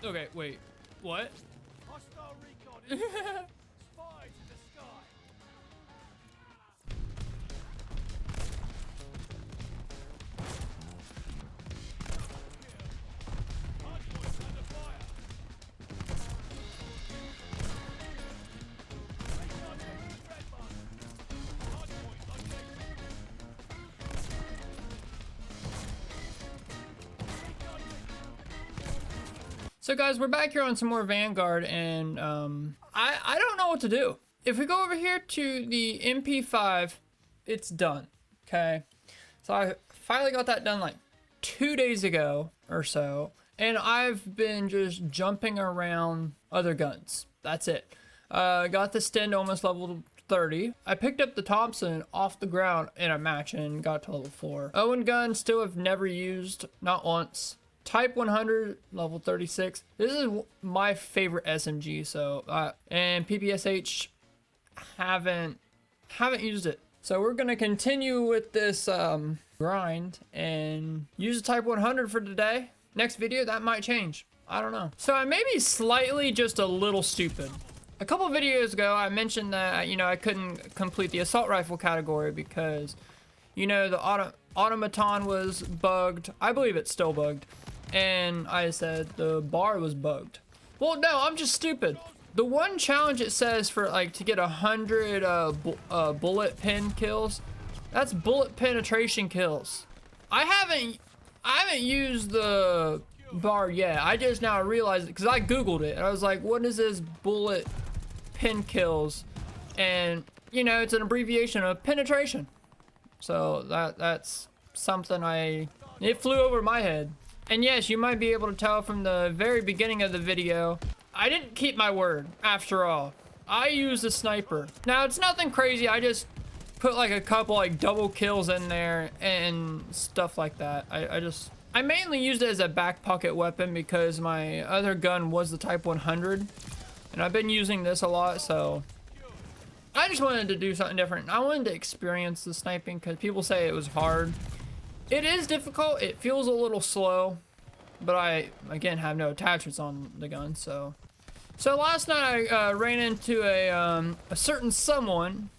Okay, wait. What? Hostile recon incoming. Spies in the sky. Hardpoint under fire. Recon taking red mark. Hardpoint located. Recon taken. So guys, we're back here on some more Vanguard, and I don't know what to do. If we go over here to the MP5, it's done. Okay, so I finally got that done like 2 days ago or so, and I've been just jumping around other guns. That's it. Got the Sten almost level 30. I picked up the Thompson off the ground in a match and got to level 4. Owen gun still have never used, not once. Type 100 level 36. This is my favorite SMG. So and PPSH haven't used it. So we're gonna continue with this grind and use the Type 100 for today. Next video that might change. I don't know. So I may be slightly just a little stupid. A couple videos ago I mentioned that I couldn't complete the assault rifle category because the automaton was bugged. I believe it's still bugged. And I said the bar was bugged. Well, no, I'm just stupid. The one challenge it says for to get 100 bullet pin kills, that's bullet penetration kills. I haven't used the bar yet. I just now realized it because I googled it and I was like, what is this bullet pin kills? And it's an abbreviation of penetration. So that's something it flew over my head. And yes, you might be able to tell from the very beginning of the video, I didn't keep my word after all. I used a sniper. Now it's nothing crazy. I just put a couple double kills in there and stuff like that. I mainly used it as a back pocket weapon because my other gun was the Type 100 and I've been using this a lot, so I just wanted to do something different. I wanted to experience the sniping because people say it was hard. It is difficult. It feels a little slow, but I again have no attachments on the gun. So last night I ran into a certain someone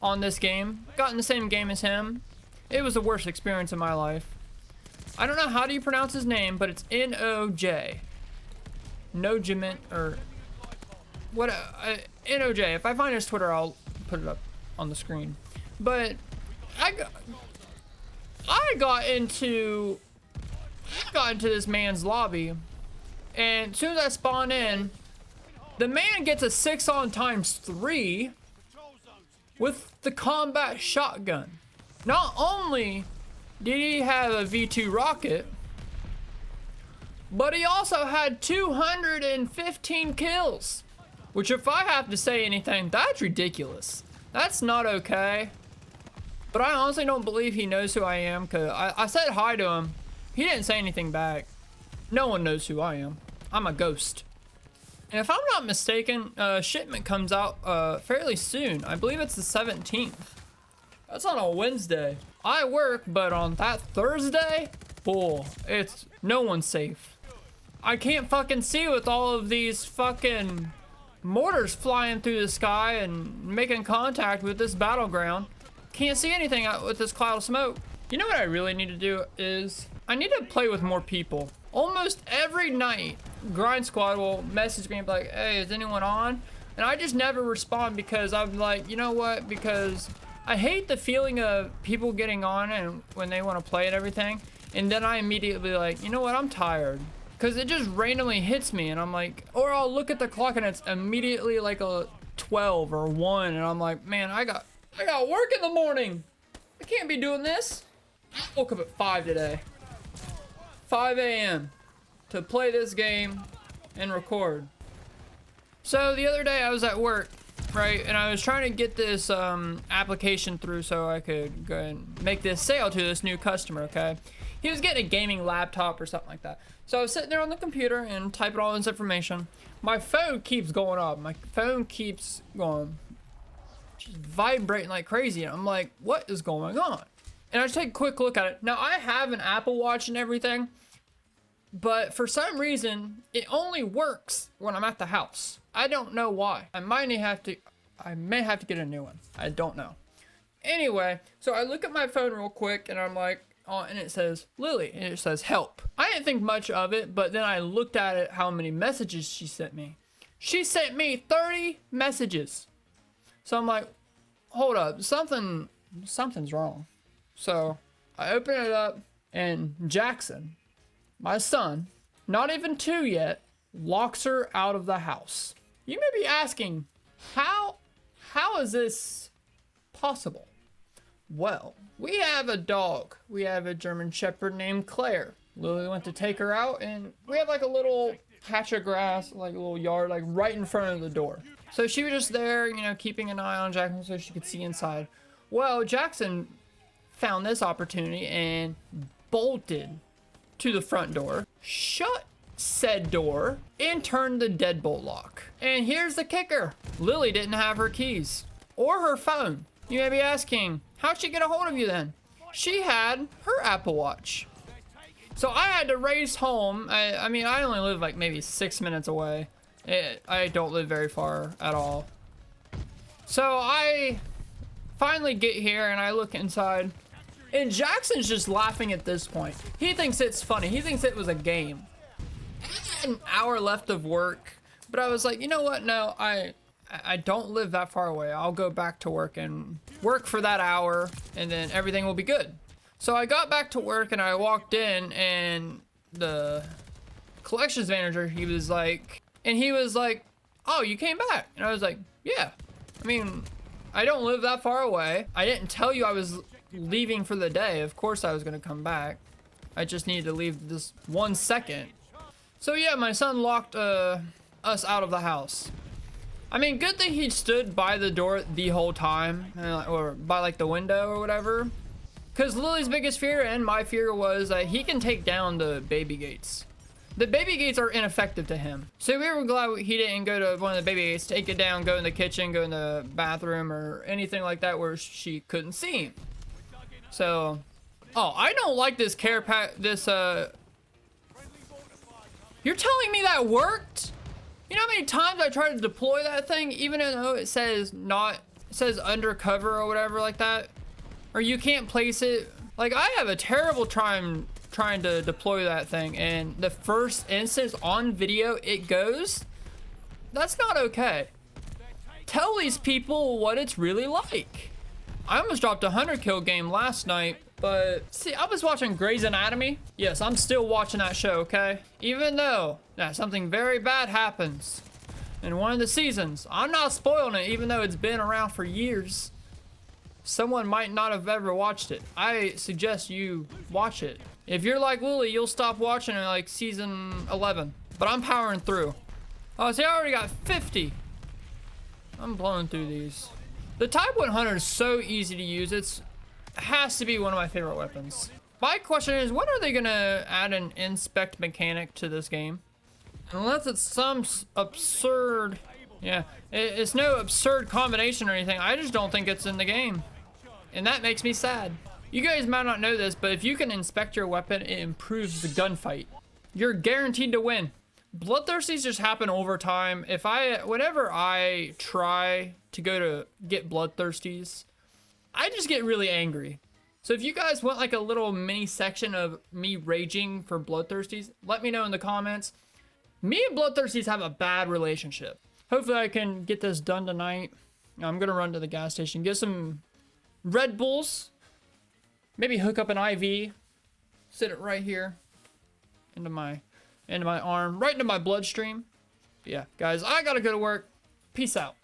on this game. Got in the same game as him. It was the worst experience of my life. I don't know how do you pronounce his name, but it's N-O-J. Nojiment or what? N-O-J. If I find his Twitter, I'll put it up on the screen. But I got into this man's lobby, and as soon as I spawn in, the man gets a 6-on ×3 with the combat shotgun. Not only did he have a V2 rocket, but he also had 215 kills. Which, if I have to say anything, that's ridiculous. That's not okay. But I honestly don't believe he knows who I am, because I said hi to him. He didn't say anything back. No one knows who I am. I'm a ghost. And if I'm not mistaken, shipment comes out fairly soon. I believe it's the 17th. That's on a Wednesday. I work, but on that Thursday, it's no one's safe. I can't fucking see with all of these fucking mortars flying through the sky and making contact with this battleground. Can't see anything out with this cloud of smoke. You know what I really need to do is I need to play with more people. Almost every night, Grind Squad will message me and be like, hey, is anyone on? And I just never respond because I'm like, you know what? Because I hate the feeling of people getting on and when they want to play and everything. And then I immediately like, you know what? I'm tired. Because it just randomly hits me and I'm like, or I'll look at the clock and it's immediately like a 12 or 1. And I'm like, man, I got work in the morning. I can't be doing this. I woke up at 5 today. 5 a.m. to play this game and record. So the other day I was at work, right? And I was trying to get this application through so I could go and make this sale to this new customer, okay? He was getting a gaming laptop or something like that. So I was sitting there on the computer and typing all this information. My phone keeps going off. My phone keeps going, just vibrating like crazy. And I'm like, what is going on? And I just take a quick look at it. Now I have an Apple Watch and everything, but for some reason, it only works when I'm at the house. I don't know why. I may have to get a new one. I don't know. Anyway, so I look at my phone real quick and I'm like, oh, and it says Lily and it says help. I didn't think much of it, but then I looked at it, how many messages she sent me. She sent me 30 messages. So I'm like, hold up, something's wrong. So I open it up and Jackson, my son, not even 2 yet, locks her out of the house. You may be asking, how is this possible? Well, we have a dog. We have a German Shepherd named Claire. Lily went to take her out and we have like a little patch of grass, like a little yard, like right in front of the door. So she was just there, you know, keeping an eye on Jackson so she could see inside. Well, Jackson found this opportunity and bolted to the front door, shut said door, and turned the deadbolt lock. And here's the kicker. Lily didn't have her keys or her phone. You may be asking, how'd she get a hold of you then? She had her Apple Watch. So I had to race home. I mean, I only live like maybe 6 minutes away. I don't live very far at all. So I finally get here and I look inside. And Jackson's just laughing at this point. He thinks it's funny. He thinks it was a game. I had an hour left of work. But I was like, you know what? No, I don't live that far away. I'll go back to work and work for that hour. And then everything will be good. So I got back to work and I walked in and the collections manager, he was like, oh, you came back. And I was like, yeah. I mean, I don't live that far away. I didn't tell you I was leaving for the day. Of course I was going to come back. I just needed to leave this 1 second. So yeah, my son locked us out of the house. I mean, good thing he stood by the door the whole time, or by like the window or whatever. Because Lily's biggest fear and my fear was that he can take down the baby gates. The baby gates are ineffective to him. So we were glad he didn't go to one of the baby gates, take it down, go in the kitchen, go in the bathroom, or anything like that where she couldn't see him. So, oh, I don't like this care pack, you're telling me that worked? You know how many times I tried to deploy that thing, even though it says undercover or whatever like that? Or you can't place it. Like, I have a terrible time trying to deploy that thing, and the first instance on video it goes. That's not okay. Tell these people what it's really like. I almost dropped a 100 kill game last night, but see, I was watching Grey's Anatomy. Yes, I'm still watching that show, okay? Even though something very bad happens in one of the seasons. I'm not spoiling it, even though it's been around for years. Someone might not have ever watched it. I suggest you watch it. If you're like Lily, you'll stop watching it like season 11. But I'm powering through. Oh, see, I already got 50. I'm blowing through these. The Type 100 is so easy to use. It has to be one of my favorite weapons. My question is, when are they gonna add an inspect mechanic to this game? Unless it's some absurd, it's no absurd combination or anything. I just don't think it's in the game. And that makes me sad. You guys might not know this, but if you can inspect your weapon, it improves the gunfight. You're guaranteed to win. Bloodthirsties just happen over time. Whenever I try to go to get bloodthirsties, I just get really angry. So if you guys want like a little mini section of me raging for bloodthirsties, let me know in the comments. Me and bloodthirsties have a bad relationship. Hopefully I can get this done tonight. I'm gonna run to the gas station, get some Red Bulls, maybe hook up an IV, sit it right here into my arm, right into my bloodstream. But yeah, guys, I gotta go to work. Peace out.